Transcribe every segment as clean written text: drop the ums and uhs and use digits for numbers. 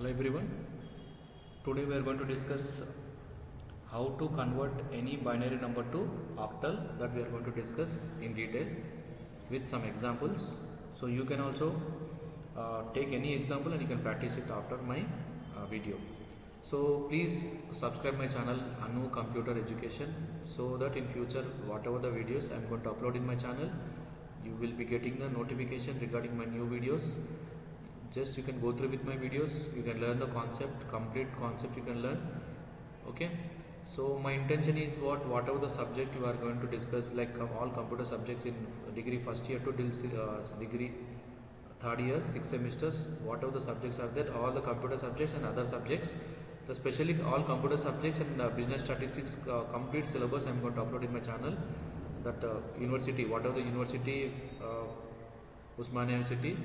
Hello everyone. Today we are going to discuss how to convert any binary number to octal. That we are going to discuss in detail with some examples. So you can also take any example and you can practice it after my video. So please subscribe my channel Anu Computer Education, so that in future whatever the videos I am going to upload in my channel, you will be getting the notification regarding my new videos. Just you can go through with my videos, you can learn the concept, complete concept you can learn. Okay, so my intention is whatever the subject you are going to discuss, like all computer subjects in degree first year to degree third year, 6 semesters, whatever the subjects are there, all the computer subjects and other subjects, especially all computer subjects and business statistics complete syllabus I am going to upload in my channel. That university, whatever the university, Usmania University,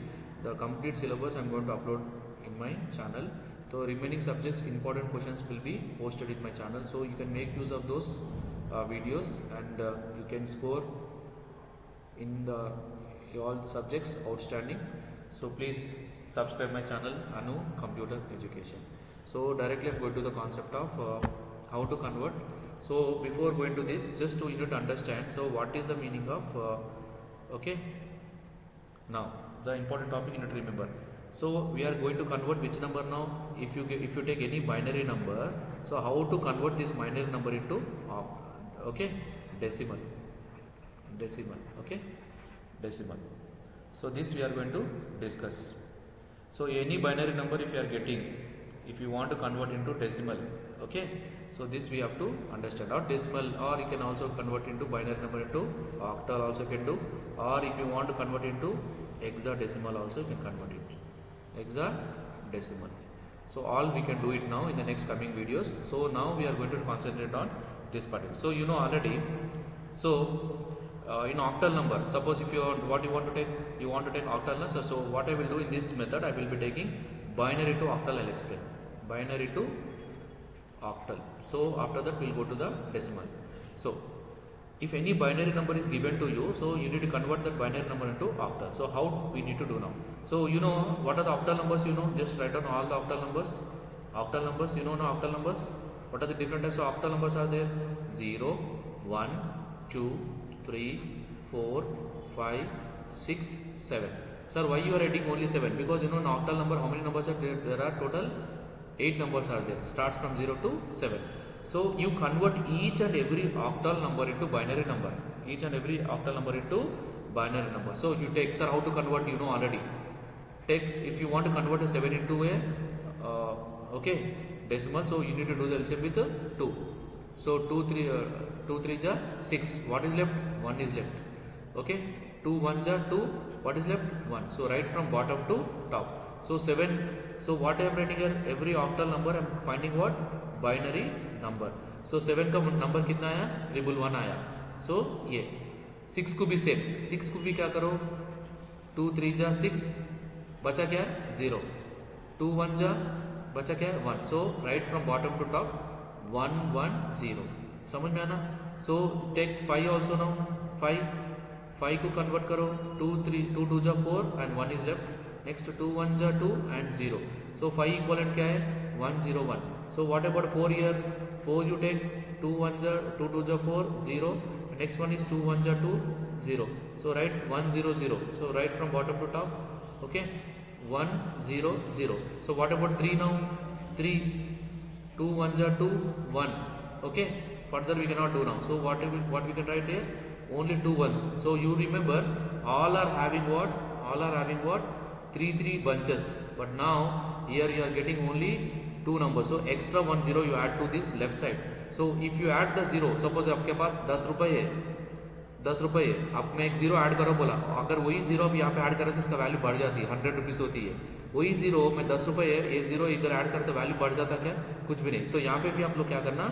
the complete syllabus I am going to upload in my channel. So remaining subjects important questions will be posted in my channel, so you can make use of those videos and you can score in the all subjects outstanding. So please subscribe my channel Anu Computer Education. So directly I am going to the concept of how to convert. So before going to this, just to you need to understand, so what is the meaning of okay, now the important topic you need to remember. So we are going to convert which number now? If you take any binary number, so how to convert this binary number into okay, decimal, okay, decimal. So this we are going to discuss. So any binary number if you are getting, if you want to convert into decimal, okay, so this we have to understand, or decimal, or you can also convert into binary number into octal also can do, or if you want to convert into hexadecimal also you can convert it, hexadecimal. So all we can do it now in the next coming videos. So now we are going to concentrate on this particular. So you know already, so in octal number, suppose if you want to take octal number, so what I will do in this method, I will be taking binary to octal. I'll explain binary to octal. So after that we will go to the decimal. So if any binary number is given to you, so you need to convert that binary number into octal. So how we need to do now? So you know what are the octal numbers, you know, just write down all the octal numbers. Octal numbers, you know now octal numbers. What are the different types of octal numbers are there? 0, 1, 2, 3, 4, 5, 6, 7. Sir, why you are writing only 7? Because you know in octal number how many numbers are there? There are total 8 numbers are there. Starts from 0 to 7. So you convert each and every octal number into binary number. Each and every octal number into binary number. So you take, sir, how to convert? You know already. Take, if you want to convert a 7 into a okay, decimal, so you need to do the LCM with 2. So 2 3 ja 6. What is left? 1 is left. Okay. 2 1 ja 2. What is left? 1. So right from bottom to top. So 7. So what I am writing here? Every octal number I am finding what? Binary number. So 7 का number कितना आया? 111 आया. So ये 6 को भी same. 6 को भी क्या करो? 2 3 जा 6. बचा क्या है? 0. 2 1 जा बचा क्या है? 1. So right from bottom to top 1 1 0. समझ में आना? So take 5 also now. 5 को convert करो. 2 2 जा 4 and 1 is left. Next 2 1 जा 2 and 0. So 5 equivalent क्या है? 1 0 1. So what about 4 here? 4 you take 2 1 ja 2 2 ja 4 0. Next one is 2 1 ja 2 0. So write 1 0 0. So write from bottom to top. Okay, 1 0 0. So what about 3 now? 3 2 1 ja 2 1. Okay, further we cannot do now. So what we can write here? Only 2 ones. So you remember all are having what? All are having what? 3 3 bunches. But now here you are getting only 2 numbers. So extra 1 0 you add to this left side. So if you add the 0, suppose आपके पास 10 रुपए है, 10 रुपए है, अब मैं एक 0 add करो बोला, अगर वही 0 अब यहाँ पे ऐड करें तो इसका वैल्यू बढ़ जाती है, 100 रुपीज़ होती है. वही 0 मैं 10 रुपए है, ये 0 इधर ऐड करते वैल्यू बढ़ जाता क्या? कुछ भी नहीं. तो यहाँ पे भी आप लोग क्या करना?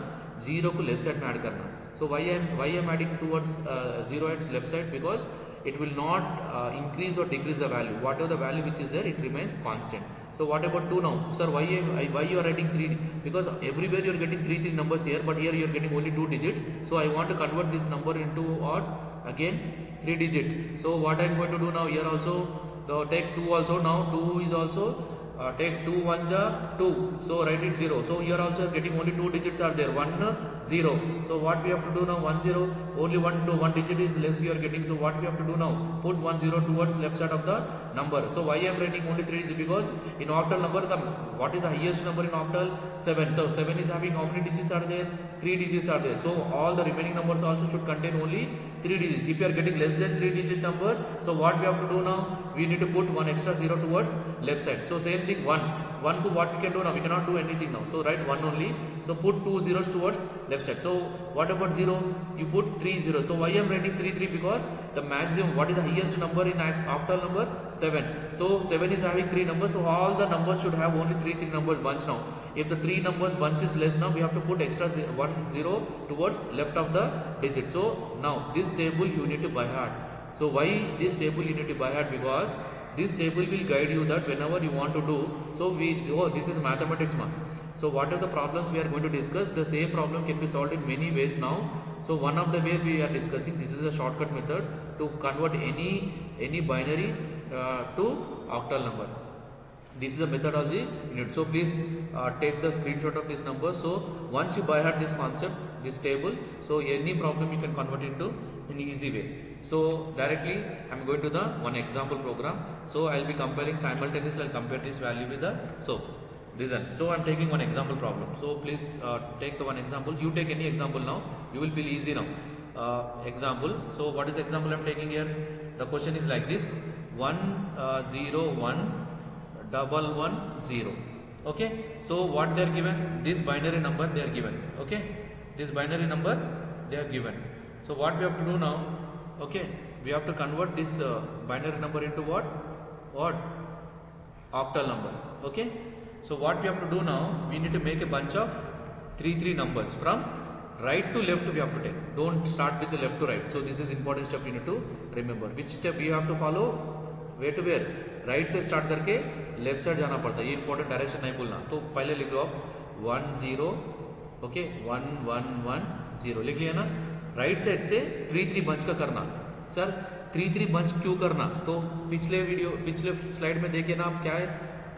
0 को लेफ्ट साइड में ऐड करना. So why I am adding towards 0 at left side? Because it will not increase or decrease the value. Whatever the value which is there, it remains constant. So what about 2 now? Sir, why you are writing 3? Because everywhere you are getting 3 numbers here, but here you are getting only 2 digits. So I want to convert this number into what? Again 3 digit. So what I am going to do now here also, so take 2 also. Now 2 is also take 2 1 ja 2, so write it 0. So here also getting only 2 digits are there, 1 0. So what we have to do now, 1 0, only 1 digit is less you are getting. So what we have to do now, put 1 0 towards left side of the number. So why I am writing only 3 digits, because in octal number what is the highest number in octal? 7. So 7 is having how many digits are there? 3 digits are there. So all the remaining numbers also should contain only 3 digits. If you are getting less than 3 digit number, so what we have to do now, we need to put one extra 0 towards left side. So same thing, 1 to what we can do now, we cannot do anything now, so write 1 only. So put 2 zeros towards left side. So what about 0? You put 3 zeros. So why I am writing 3 3? Because the maximum, what is the highest number in octal number? 7. So 7 is having 3 numbers, so all the numbers should have only 3 numbers bunch now. If the 3 numbers bunch is less, now we have to put extra 1 0 towards left of the digit. So now this table you need to by heart. So why this table you need to by heart? Because this table will guide you that whenever you want to do. So this is mathematics ma. So what are the problems we are going to discuss? The same problem can be solved in many ways now. So one of the way we are discussing, this is a shortcut method to convert any binary to octal number. This is a methodology in it. So please take the screenshot of this number. So once you by heart this concept, this table, so any problem you can convert into in easy way. So directly I am going to the one example program. So I will be comparing simultaneously. I will compare this value with the, so listen. So I am taking one example problem. So please take the one example. You take any example now. You will feel easy now. Example. So what is the example I am taking here? The question is like this: 1 0 1 1 1 0. Okay. So what they are given? This binary number they are given. Okay. This binary number they are given. So what we have to do now? Okay, we have to convert this binary number into what octal number. Okay, so what we have to do now, we need to make a bunch of 3 numbers from right to left. We have to take, don't start with the left to right. So this is important step you need to remember. Which step we have to follow? Where to where? Right से start करके left side जाना पड़ता है, ये important direction नहीं भूलना. तो पहले लिख लो आप 1 0, ओके 1 1 1 0 लिख लिया ना. राइट साइड से 3 बंच का करना. सर 3 बंच क्यों करना? तो पिछले स्लाइड में देखिए ना आप, क्या है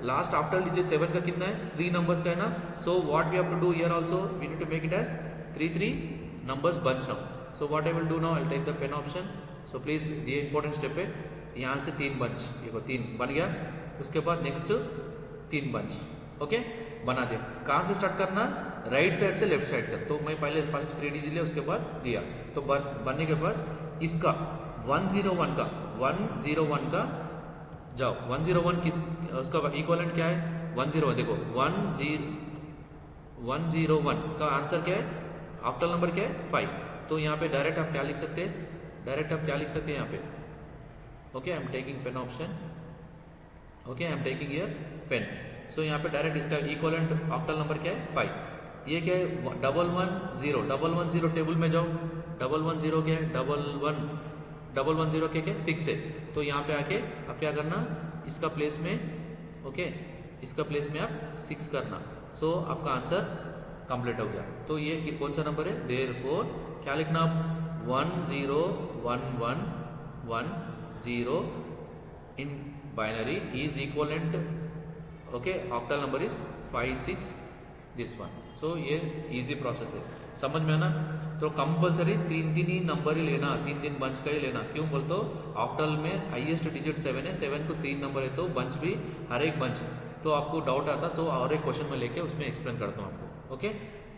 लास्ट आफ्टर लीजिए 7 का कितना है, 3 नंबर्स का है ना. So what we have to do here also, we need to make it as 3 numbers bunch now. So what I will do now, I will take the pen option. So please ये important step है. यहाँ से 3 bunch, देखो 3 बन गया. उसके बाद next 3 bunch, okay बना दिया. कहाँ से स्टार्ट करना? राइट साइड से लेफ्ट साइड तक. तो मैं पहले फर्स्ट 3 डिजिट लिया, उसके बाद दिया. तो बनने के बाद इसका 101 का जाओ. 101 किस, उसका इक्विवेलेंट क्या है? 101. देखो 101 का आंसर क्या है? ऑक्टल नंबर क्या है? 5. तो यहाँ पे डायरेक्ट आप क्या लिख सकते हैं? यहाँ पे, okay I'm taking pen option. Okay I'm taking here pen. So यहाँ पे डायरेक्ट इसका इक्विवेलेंट ऑक्टल नंबर क्या है? 5. ये क्या है? 110 टेबल में जाओ. 110 क्या है? 110 क्या है? 6 है. तो यहाँ पे आके आप क्या करना, इसका प्लेस में, ओके इसका प्लेस में आप 6 करना. सो आपका आंसर कंप्लीट हो गया. तो ये कौन सा नंबर है? देयरफॉर क्या लिखना आप? 1011110 in binary is equivalent, okay octal number is 56 this one. so ये easy process है, समझ में आना. तो कंपलसरी 3 ही नंबर ही लेना, 3 बंच का ही लेना. क्यों बोलते हो? ऑक्टल में हाईएस्ट डिजिट 7 है, 7 को 3 नंबर है, तो बंच भी हर एक बंच. तो आपको डाउट आता तो और एक क्वेश्चन में लेके उसमें एक्सप्लेन करता हूँ आपको. Okay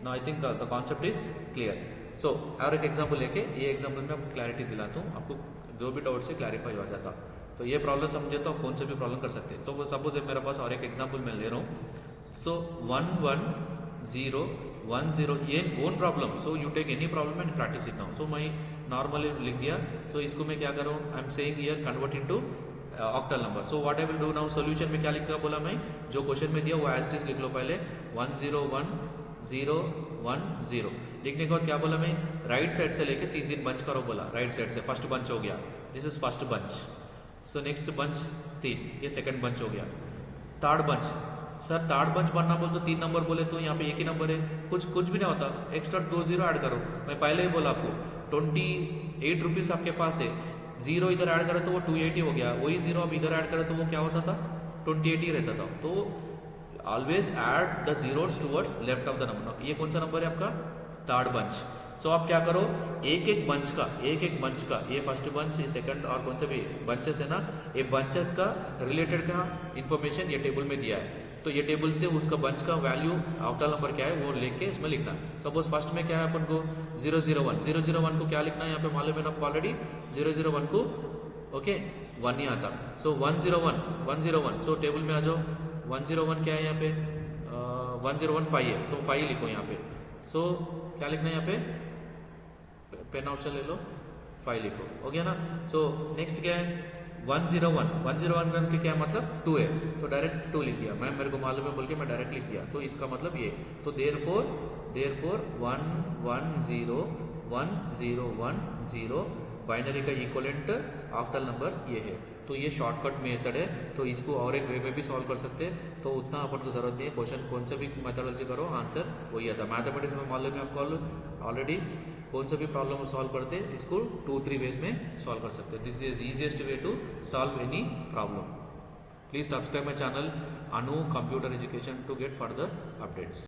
now I think the concept is clear. So और एक एग्जाम्पल लेके, ये एग्जाम्पल में आपको क्लैरिटी दिलाता हूँ, आपको जो भी डाउट से क्लैरिफाई हो जाता. तो ये प्रॉब्लम समझे तो आप कौन से भी प्रॉब्लम कर सकते हैं. सो सपोज मेरे पास और एक एग्जाम्पल मैं ले रहा हूँ. सो 1101 ये own problem. So you take any problem and practise it now. So मैं नॉर्मली लिख दिया. सो इसको मैं क्या कर रहा हूँ, I am saying here convert into octal number. So what I will do now, solution में क्या लिखा बोला मैं, जो क्वेश्चन में दिया वो एज इट इज लिख लो. पहले 10110 लिखने के बाद क्या बोला मैं, राइट साइड से लेके 3 बंच करो बोला. राइट साइड से फर्स्ट बंच हो गया, this is first bunch. So next bunch 3, ये सेकंड बंच हो गया. Third bunch, sir third bunch बनना बोल तो 3 नंबर बोले तो यहाँ पे एक ही नंबर है, कुछ भी नहीं होता. एक्स्ट्रा 2 0 ऐड करो. मैं पहले ही बोला आपको 28 रुपीज़ आपके पास है, 0 इधर ऐड करो तो वो 280 हो गया. वही 0 अब इधर ऐड करो तो वो क्या होता था? 28 ही रहता था। तो always add the zeros towards left of the number. ये कौन सा नंबर है आपका? Third bunch. सो आप क्या करो, एक एक बंच का ये फर्स्ट बंच, ये सेकंड और कौन से भी बंचेस है ना, ये बंचेस का रिलेटेड का इंफॉर्मेशन ये टेबल में दिया है। तो ये टेबल से उसका बंच का वैल्यू ऑक्टल नंबर क्या है वो लेके इसमें लिखना। सपोज फर्स्ट में क्या है अपन को 001 को क्या लिखना है यहाँ पे मालूम है ना आपको ऑलरेडी। 001 को ओके 1 ही आता। सो 101 सो टेबल में आ जाओ। 101 क्या है यहाँ पे 1015 है तो 5 लिखो यहाँ पे। सो क्या लिखना है यहाँ पे, पेन ऑप्शन ले लो, 5 लिखो, हो गया ना। सो नेक्स्ट क्या है 101 करके क्या मतलब 2 है तो डायरेक्ट 2 लिख दिया। मैं मेरे को मालूम है बोल के मैं डायरेक्ट लिख दिया। तो इसका मतलब ये, तो देयरफॉर 11010 बाइनरी का इक्वलेंट ऑक्टल नंबर ये है। तो ये शॉर्टकट मेथड है, तो इसको और एक वे में भी सॉल्व कर सकते हैं। तो उतना अपन को जरूरत नहीं है, क्वेश्चन कौन सा भी मेथडोलॉजी करो आंसर वही आता। मैथमेटिक्स में मालूम है आपको ऑलरेडी, कौन सा भी प्रॉब्लम सॉल्व करते इसको 2-3 वेज में सॉल्व कर सकते हैं। This is easiest way to solve any problem. Please subscribe my channel Anu computer education to get further updates.